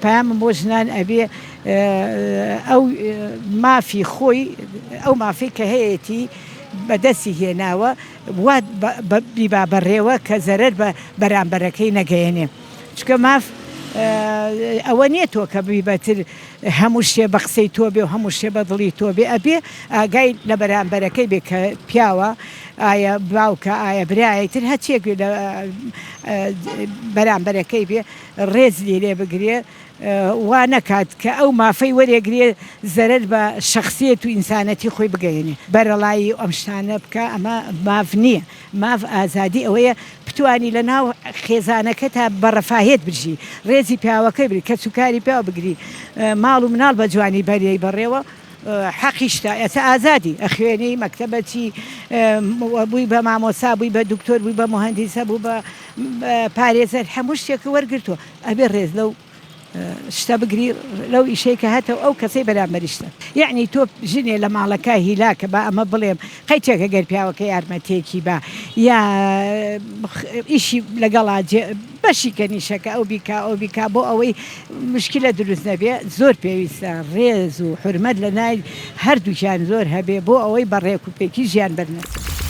پامم بۆ ژنان ئەبێ ئەو مافی خۆی ئەو مافی کە هەیەی بەدەستی هێناوە بیبا بەڕێوە کە زەرەر بە بەرامبەرەکەی نەگەیەنێ چکە ماف ئەوە نییە کە بیبەتر هەموو شتێ بە قسەی تۆ بێ و هەموو شتێ بە دڵی تۆ بێ ئەبێ ئاگای لە بەرامبەرەکەی بێ کە پیاوە ئایا باوکە ئایا برایتر هەچێک لە بەرامبەرەکەی بێ ڕێزی لێ بگرێ وا نەکات کە ئەو مافەی وەرێگرێ زەرەر بە شخصیت و ئینسانەتی خۆی بگەێنێ بەرەڵایی ئەم شتانە بکە ئەمە ماف نییە ماف ئازادی ئەوەیە بتوانی لە ناو خێزانەکە تا بەڕەفاهێت بژی ڕێزی پیاوەکەی بری کە سوکاری پیاوە بگری ماڵ و مناڵ بە جوانی بەرەی بەڕێوە حەقیشتا ئەسا ئازادی ئەخوێنی مەکتەبەتی بووی بە مامۆسا بووی بە دکتۆر بووی بە مهندیسە بوو بە پارێزەر هەموو شتێک وەرگرتووە ئەبێ ڕێز لەو شتە بگری لەو ئیشەی کە هاتەوە ئەو کەسەی بەرامبەریشتە یعنی تۆ ژنێ لە ماڵەکە هیلاکە بە ئەمە بڵێم قەیچێکە گەر پیاوەکە یارمەتێکی بە یا ئیشی لەگەڵا بەشی کەنیشەکە ئەو بیکا ئەو بیکا بۆ ئەوەی مشکلە دروست نەبێ زۆر پێویستە ڕێز و حرمەت لە نای هەردووکیان زۆر هەبێ بۆ ئەوەی بەڕێک و پێکی ژیان بەرنەچێت.